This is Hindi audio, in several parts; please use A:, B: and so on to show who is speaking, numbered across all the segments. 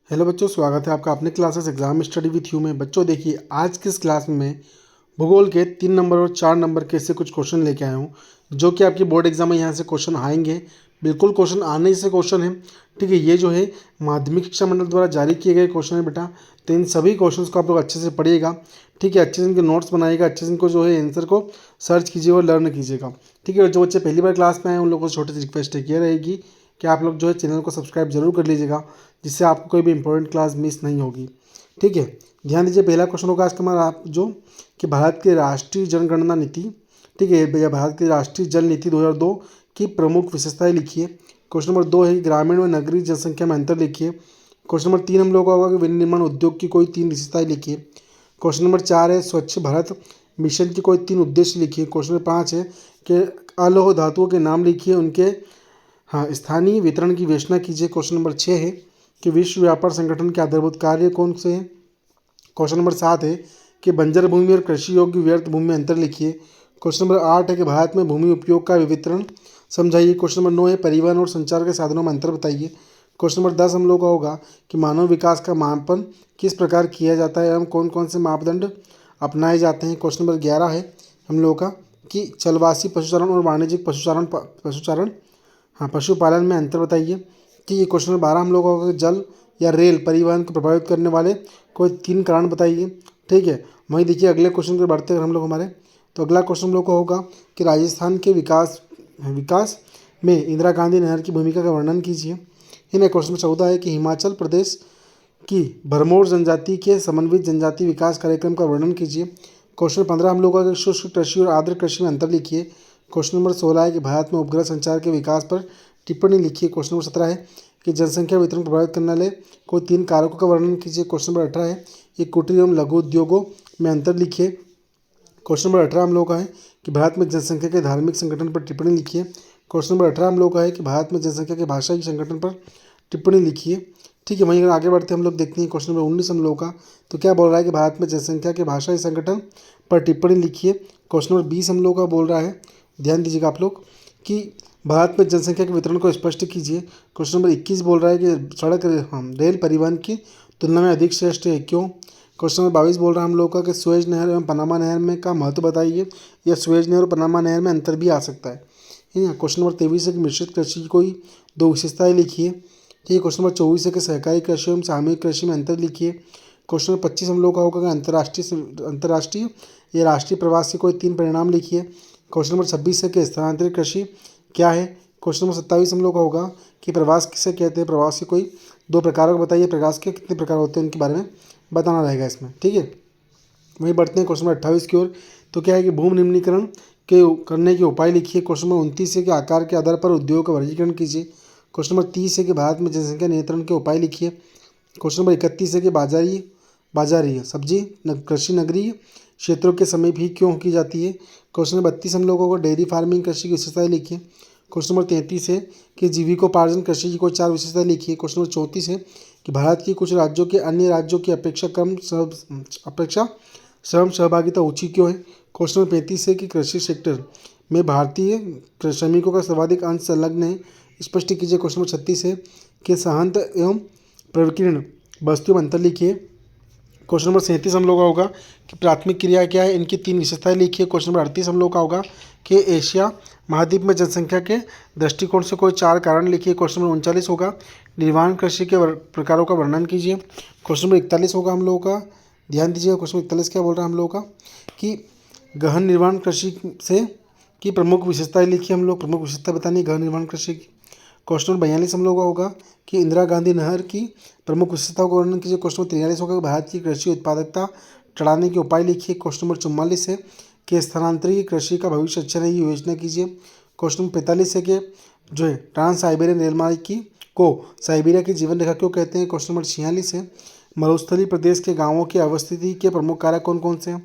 A: हेलो बच्चों, स्वागत है आपका अपने classes exam study with you में। बच्चों देखिए, आज की इस क्लास में मैं भूगोल के 3 नंबर और 4 नंबर के ऐसे कुछ क्वेश्चन लेके आया हूँ जो कि आपकी बोर्ड एग्जाम में यहाँ से क्वेश्चन आएंगे। बिल्कुल क्वेश्चन आने से क्वेश्चन है, ठीक है। ये जो है माध्यमिक शिक्षा मंडल द्वारा जारी किए गए क्वेश्चन है बेटा। तो इन सभी क्वेश्चन को आप लोग अच्छे से पढ़िएगा, ठीक है। अच्छे से इनके नोट्स बनाइएगा, अच्छे से इनको जो है आंसर को सर्च कीजिए और लर्न कीजिएगा, ठीक है। जो बच्चे पहली बार क्लास में आए उन लोगों को छोटी सी रिक्वेस्ट है रहेगी कि आप लोग जो है चैनल को सब्सक्राइब जरूर कर लीजिएगा, जिससे आपको कोई भी इंपॉर्टेंट क्लास मिस नहीं होगी, ठीक है। ध्यान दीजिए, पहला क्वेश्चन होगा आज का हमारा आप जो कि भारत की राष्ट्रीय जनगणना नीति, ठीक है, भैया भारत की राष्ट्रीय जल नीति 2002 की प्रमुख विशेषताएं लिखिए। क्वेश्चन नंबर 2 है ग्रामीण व नगरीय जनसंख्या में अंतर लिखिए। क्वेश्चन नंबर 3 हम लोग का होगा कि विनिर्माण उद्योग की कोई 3 विशेषताएं लिखिए। क्वेश्चन नंबर 4 है स्वच्छ भारत मिशन की कोई 3 उद्देश्य लिखिए। क्वेश्चन नंबर 5 है कि अलौह धातुओं के नाम लिखिए, उनके हाँ स्थानीय वितरण की घोषणा कीजिए। क्वेश्चन नंबर 6 है कि विश्व व्यापार संगठन के आधारभूत कार्य कौन से हैं। क्वेश्चन नंबर 7 है कि बंजर भूमि और कृषि योग्य व्यर्थ भूमि में अंतर लिखिए। क्वेश्चन नंबर 8 है कि भारत में भूमि उपयोग का वितरण समझाइए। क्वेश्चन नंबर 9 है परिवहन और संचार के साधनों में अंतर बताइए। क्वेश्चन नंबर 10 हम लोग का होगा कि मानव विकास का मापन किस प्रकार किया जाता है एवं कौन कौन से मापदंड अपनाए जाते हैं। क्वेश्चन नंबर 11 है हम लोग का कि चलवासी पशुचारण और वाणिज्यिक पशुचारण पशुपालन में अंतर बताइए, कि ये क्वेश्चन नंबर 12 हम लोग होगा जल या रेल परिवहन को प्रभावित करने वाले कोई 3 कारण बताइए, ठीक है। वहीं देखिए अगले क्वेश्चन पर बढ़ते हैं हम लोग हमारे, तो अगला क्वेश्चन हम लोग का होगा कि राजस्थान के विकास विकास में इंदिरा गांधी नहर की भूमिका का वर्णन कीजिए। इन्हें क्वेश्चन नंबर 14 है कि हिमाचल प्रदेश की भरमौर जनजाति के समन्वित जनजाति विकास कार्यक्रम का वर्णन कीजिए। क्वेश्चन 15 हम लोग का शुष्क कृषि और आर्द्र कृषि में अंतर लिखिए। क्वेश्चन नंबर 16 है कि भारत में उपग्रह संचार के विकास पर टिप्पणी लिखिए। क्वेश्चन नंबर 17 है कि जनसंख्या वितरण प्रभावित करने वाले कोई 3 कारकों का वर्णन कीजिए। क्वेश्चन नंबर 18 है कि कुटीर एवं लघु उद्योगों में अंतर लिखिए। क्वेश्चन नंबर 18 हम लोग का है कि भारत में जनसंख्या के धार्मिक संगठन पर टिप्पणी लिखिए। क्वेश्चन नंबर 18 हम लोग का है कि भारत में जनसंख्या के भाषाई संगठन पर टिप्पणी लिखिए, ठीक है। वहीं अगर आगे बढ़ते हम लोग देखते हैं क्वेश्चन नंबर 19 हम लोग का, तो क्या बोल रहा है कि भारत में जनसंख्या के भाषाई संगठन पर टिप्पणी लिखिए। क्वेश्चन नंबर 20 हम लोग का बोल रहा है, ध्यान दीजिएगा आप लोग, कि भारत में जनसंख्या के वितरण को स्पष्ट कीजिए। क्वेश्चन नंबर 21 बोल रहा है कि सड़क रेल परिवहन की तुलना में अधिक श्रेष्ठ है, क्यों। क्वेश्चन नंबर 22 बोल रहा है हम लोग का कि सुएज नहर एवं पनामा नहर में का महत्व बताइए, या सुएज नहर और पनामा नहर में अंतर भी आ सकता है। ठीक है। क्वेश्चन नंबर 23 है कि मिश्रित कृषि की कोई 2 विशेषताएं लिखिए। ठीक है। क्वेश्चन नंबर 24 है कि सहकारी कृषि एवं सामूहिक कृषि में अंतर लिखिए। क्वेश्चन नंबर 25 हम लोग का होगा कि अंतर्राष्ट्रीय या राष्ट्रीय प्रवास के कोई 3 परिणाम लिखिए। क्वेश्चन नंबर 26 है कि स्थानांतरित कृषि क्या है। क्वेश्चन नंबर 27 हम लोग का होगा कि प्रवास किसे कहते हैं, प्रवास के कोई 2 प्रकारों को बताइए, प्रवास के कितने प्रकार होते हैं उनके बारे में बताना रहेगा इसमें, ठीक है। वहीं बढ़ते हैं क्वेश्चन नंबर 28 की ओर, तो क्या है कि भूमि निम्नीकरण के करने के उपाय लिखिए। क्वेश्चन नंबर 29 है कि आकार के आधार पर उद्योग का वर्गीकरण कीजिए। क्वेश्चन नंबर 30 है कि भारत में जनसंख्या नियंत्रण के उपाय लिखिए। क्वेश्चन नंबर 31 है कि बाजारी सब्जी कृषि नगरीय क्षेत्रों के समीप ही क्यों की जाती है। क्वेश्चन नंबर 32 हम लोगों को डेयरी फार्मिंग कृषि की विशेषताएं लिखिए। क्वेश्चन नंबर 33 है कि जीविकोपार्जन कृषि की कोई 4 विशेषताएं लिखिए। क्वेश्चन नंबर 34 है कि भारत की कुछ राज्यों के अन्य राज्यों की अपेक्षा श्रम सहभागिता ऊंची क्यों है। क्वेश्चन नंबर 35 है कि कृषि सेक्टर में भारतीय श्रमिकों का सर्वाधिक अंश संलग्न है, स्पष्ट कीजिए। क्वेश्चन नंबर 36 है कि सहांत एवं प्रकीर्ण वस्तुओं में अंतर लिखिए। क्वेश्चन नंबर 37 हम लोग का होगा कि प्राथमिक क्रिया क्या है, इनकी 3 विशेषताएं लिखिए। क्वेश्चन नंबर 38 हम लोग का होगा कि एशिया महाद्वीप में जनसंख्या के दृष्टिकोण से कोई 4 कारण लिखिए। क्वेश्चन नंबर 39 होगा निर्माण कृषि के प्रकारों का वर्णन कीजिए। क्वेश्चन नंबर 41 होगा हम लोगों का, ध्यान दीजिएगा, क्वेश्चन 41 क्या बोल रहा है हम लोग का कि गहन निर्माण कृषि से की प्रमुख विशेषताएं लिखिए। हम लोग प्रमुख विशेषता बतानी गहन निर्माण कृषि की। क्वेश्चन नंबर 42 हम लोग का होगा कि इंदिरा गांधी नहर की प्रमुख विशेषताओं का वर्णन कीजिए। क्वेश्चन नंबर 43 होगा कि भारत की कृषि उत्पादकता बढ़ाने के उपाय लिखिए। क्वेश्चन नंबर 44 है कि स्थानांतरित कृषि का भविष्य अच्छा नहीं योजना कीजिए। क्वेश्चन नंबर 45 है कि जो है ट्रांस साइबेरियन रेलमार्ग की को साइबेरिया की जीवन रेखा क्यों कहते हैं। क्वेश्चन नंबर 46 है मरुस्थलीय प्रदेश के गाँवों की अवस्थिति के प्रमुख कारक कौन कौन से हैं।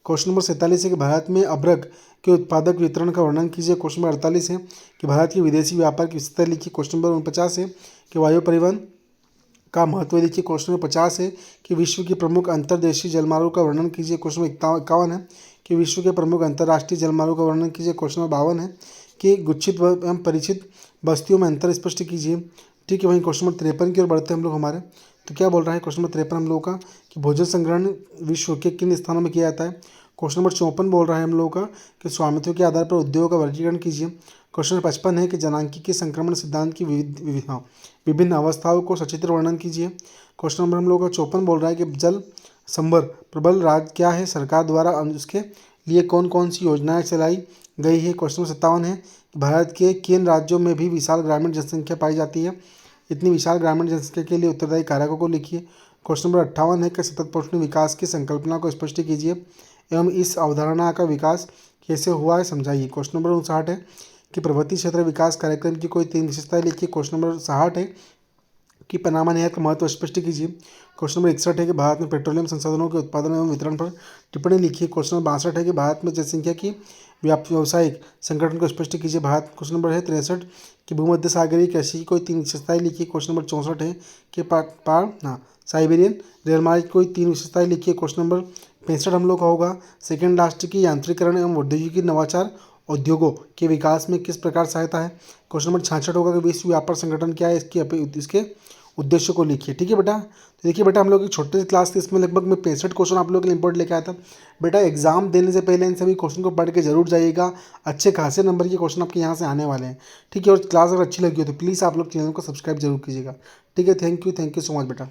A: क्वेश्चन नंबर 47 है कि भारत में अभ्रक के उत्पादक वितरण का वर्णन कीजिए। क्वेश्चन नंबर 48 है कि भारत के विदेशी व्यापार की विशेषता लिखिए। क्वेश्चन नंबर 49 है कि वायु परिवहन का महत्व लिखिए। क्वेश्चन नंबर 50 है कि विश्व की प्रमुख अंतर्देशीय जलमार्गों का वर्णन कीजिए। क्वेश्चन नंबर 51 है कि विश्व के प्रमुख अंतर्राष्ट्रीय जलमार्गों का वर्णन कीजिए। क्वेश्चन नंबर 52 है कि गुच्छित एवं परिचित बस्तियों में अंतर स्पष्ट कीजिए, ठीक है। वहीं क्वेश्चन नंबर 53 की ओर बढ़ते हैं हम लोग हमारे, तो क्या बोल रहा है क्वेश्चन नंबर 53 हम लोगों का कि भोजन संग्रहण विश्व के किन स्थानों में किया जाता है। क्वेश्चन नंबर 54 बोल रहा है हम लोगों का कि स्वामित्व के आधार पर उद्योगों का वर्गीकरण कीजिए। क्वेश्चन नंबर 55 है कि जनांकीय संक्रमण सिद्धांत की विभिन्न अवस्थाओं को सचित्र वर्णन कीजिए। क्वेश्चन नंबर हम लोगों का 54 बोल रहा है कि जल संभर प्रबल राज्य क्या है, सरकार द्वारा उसके लिए कौन कौन सी योजनाएं चलाई गई है। क्वेश्चन नंबर 57 है कि भारत के किन राज्यों में भी विशाल ग्रामीण जनसंख्या पाई जाती है, इतनी विशाल ग्रामीण जनसंख्या के लिए उत्तरदायी कारकों को लिखिए। क्वेश्चन नंबर 58 है कि सतत पोषण विकास की संकल्पना को स्पष्ट कीजिए एवं इस अवधारणा का विकास कैसे हुआ है समझाइए। क्वेश्चन नंबर 59 है कि पर्वतीय क्षेत्र विकास कार्यक्रम की कोई 3 विशेषताएं लिखिए। क्वेश्चन नंबर 60 है कि पनामा नहर का महत्व स्पष्ट कीजिए। क्वेश्चन नंबर 61 है कि भारत में पेट्रोलियम संसाधनों के उत्पादन एवं वितरण पर टिप्पणी लिखिए। क्वेश्चन नंबर 62 है कि भारत में जनसंख्या की व्यावसायिक संगठन को स्पष्ट कीजिए। भारत क्वेश्चन नंबर है 63 कि भूमध्य सागरीय कृषि की कोई 3 विशेषताएं लिखिए। क्वेश्चन नंबर 64 है कि साइबेरियन रेलमार्ग की कोई 3 विशेषताएं लिखिए। क्वेश्चन नंबर 65 हम लोग का होगा सेकेंड लास्ट की यांत्रिकरण एवं औद्योगिक नवाचार उद्योगों के विकास में किस प्रकार सहायता है। क्वेश्चन नंबर 66 होगा कि विश्व व्यापार संगठन क्या है, इसके उद्देश्य को लिखिए। ठीक है बेटा, तो देखिए बेटा हम लोग एक छोटे से क्लास थे, इसमें लगभग मैं 65 क्वेश्चन आप लोगों के लिए इंपॉर्टेंट लेके आया था। बेटा एग्जाम देने से पहले इन सभी क्वेश्चन को पढ़ के जरूर जाइएगा, अच्छे खासे नंबर के क्वेश्चन आपके यहाँ से आने वाले हैं। ठीक है, और क्लास अगर अच्छी लगी हो तो प्लीज़ आप लोग चैनल को सब्सक्राइब जरूर कीजिएगा। ठीक है, थैंक यू सो मच बेटा।